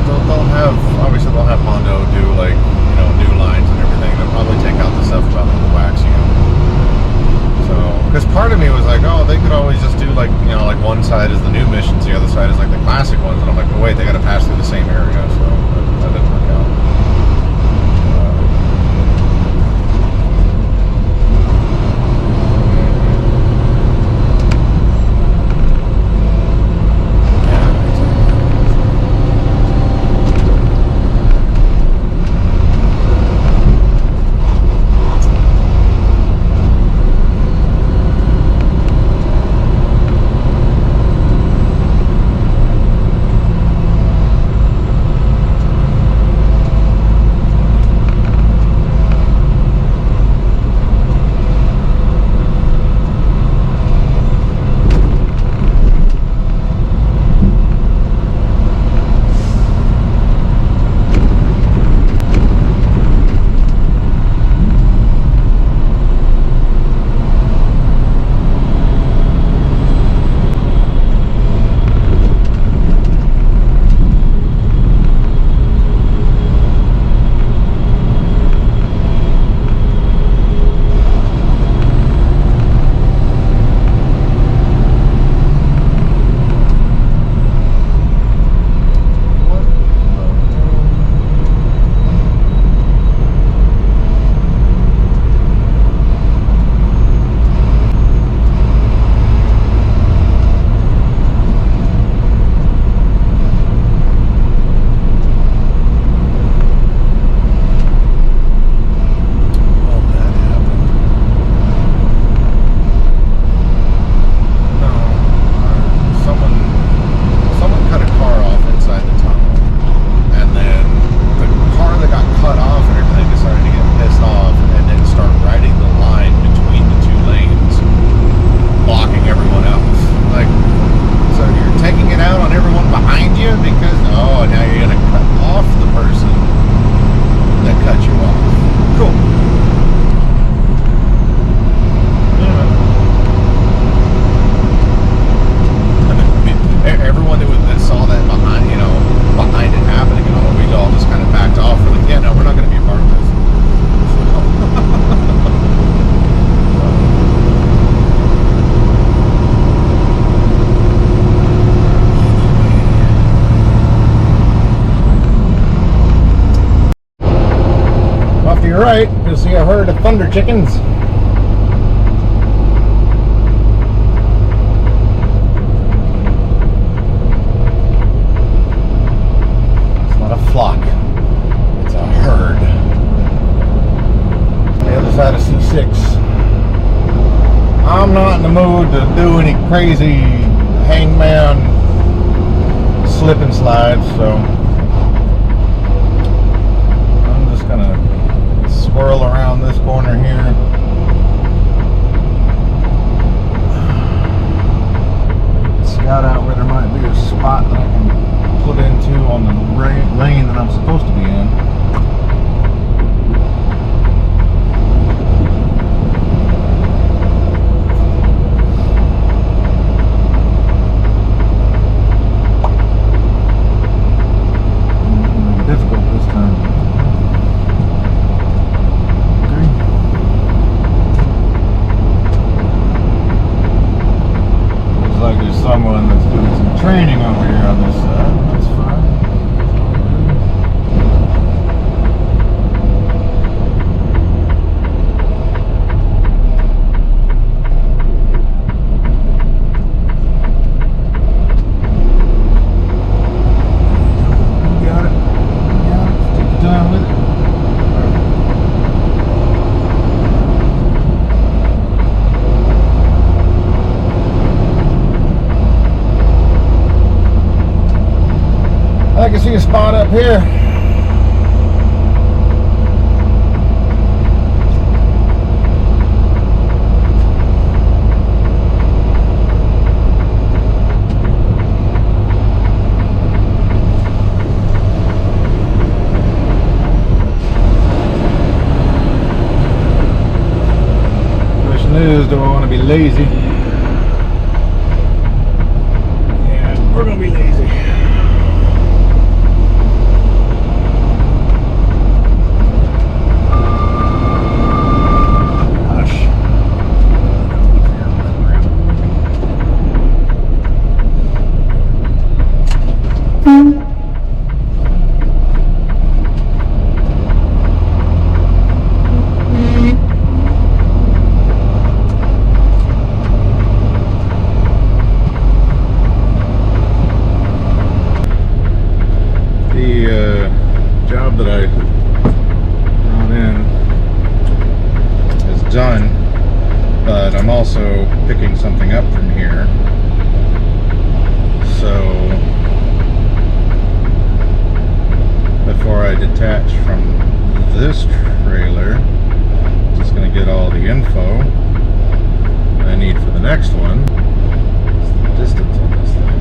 know, they'll have, obviously they'll have Hondo do like, you know, new lines and everything. They'll probably take out the stuff about the waxing them. So, because part of me was like, oh, they could always just do like, you know, like one side is the new missions, the other side is like the classic ones. And I'm like, but wait, they got to pass through the same area. So that didn't work out. You're right, you'll see a herd of thunder chickens. It's not a flock, it's a herd. On the other side of C6. I'm not in the mood to do any crazy hangman slip and slides, so I'm just gonna swirl around this corner here. Scout out where there might be a spot that I can put into on the lane that I'm supposed to be in. Someone that's doing some training over here on this side. That's fine. You got it. Take your time with it. I can see a spot up here. Question is, do I want to be lazy? Yeah, we're going to be lazy. job that I brought in is done, but I'm also picking something up from here. So before I detach from this trailer, I'm just going to get all the info I need for the next one. What's the distance on this thing?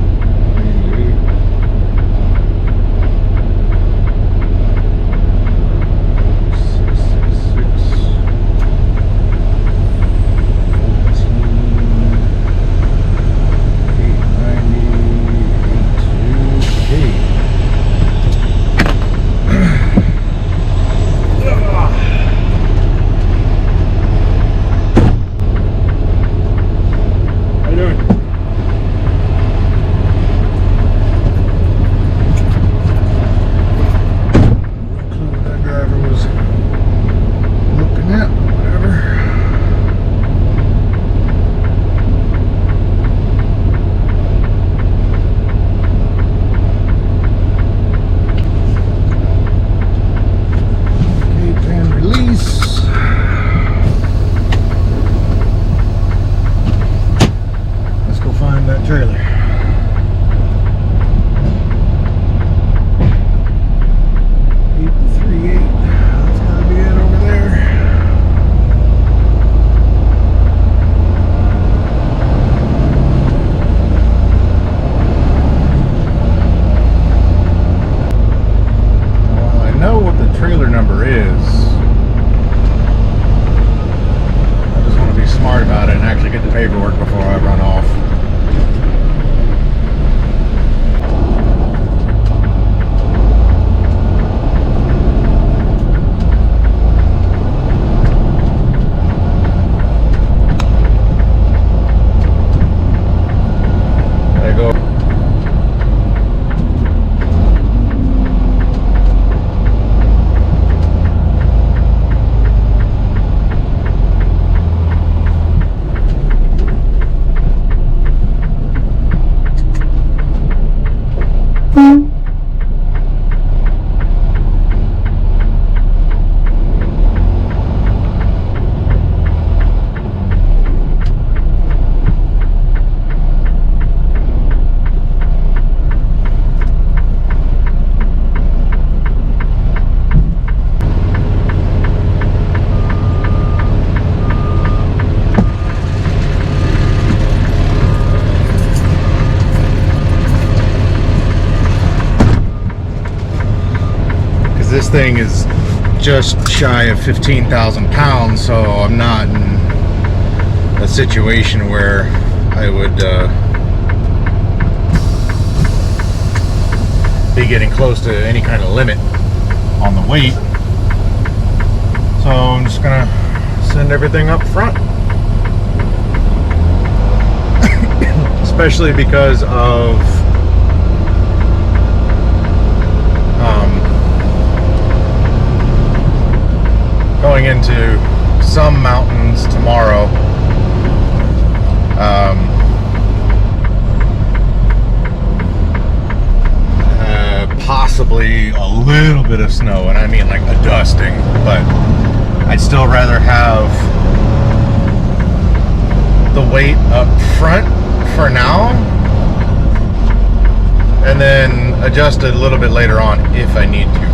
'cause this thing is just shy of 15,000 pounds, so I'm not in a situation where I would be getting close to any kind of limit on the weight. So I'm just gonna send everything up front. Especially because of going into some mountains tomorrow. Possibly a little bit of snow, and I mean like a dusting, but I'd still rather have the weight up front for now and then adjust it a little bit later on if I need to.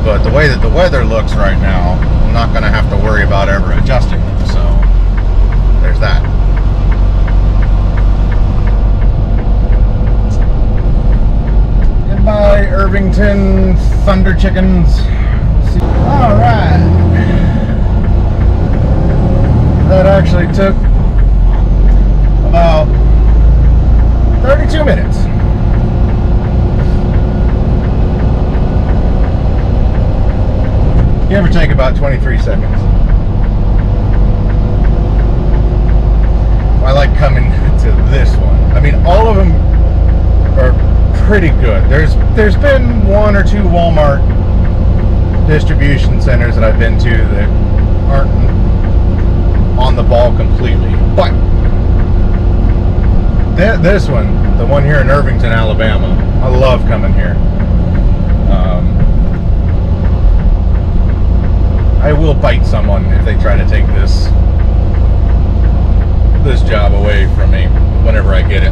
But the way that the weather looks right now, I'm not going to have to worry about ever adjusting them, so there's that. Goodbye, Irvington Thunder Chickens. Alright. That actually took about 32 minutes. Give or take about 23 seconds. I like coming to this one. I mean, all of them are pretty good. There's been one or two Wal-Mart distribution centers that I've been to that aren't on the ball completely, but this one, the one here in Irvington, Alabama, I love coming here. will bite someone if they try to take this job away from me whenever I get it.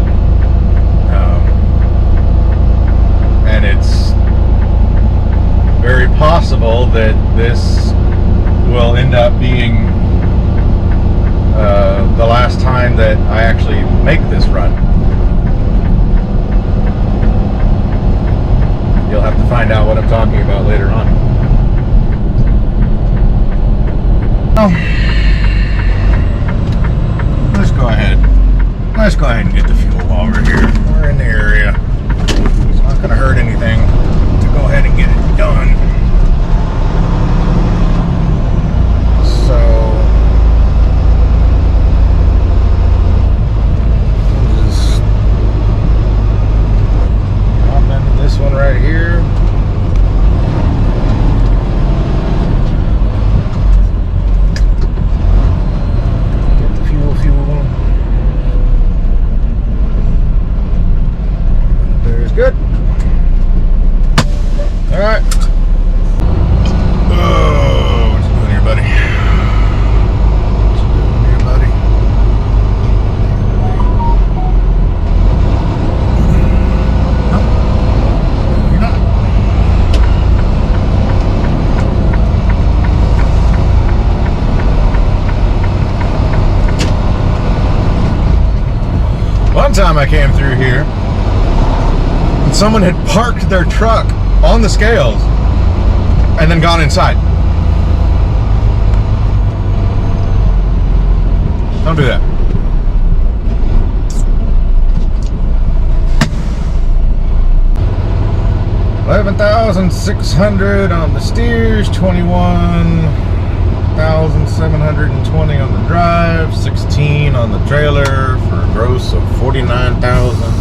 And it's very possible that this will end up being the last time that I actually make this run. You'll have to find out what I'm talking about later on. Oh. Let's go ahead and get the fuel while we're here. We're in the area. It's not going to hurt anything to go ahead and get it done. So we'll just hop into this one right here. Good. All right. Oh, what you doing here, buddy? What you doing here, buddy? No, you're not. One time I came through here, someone had parked their truck on the scales and then gone inside. Don't do that. $11,600 on the steers, 21,720 on the drive, 16 on the trailer for a gross of $49,000.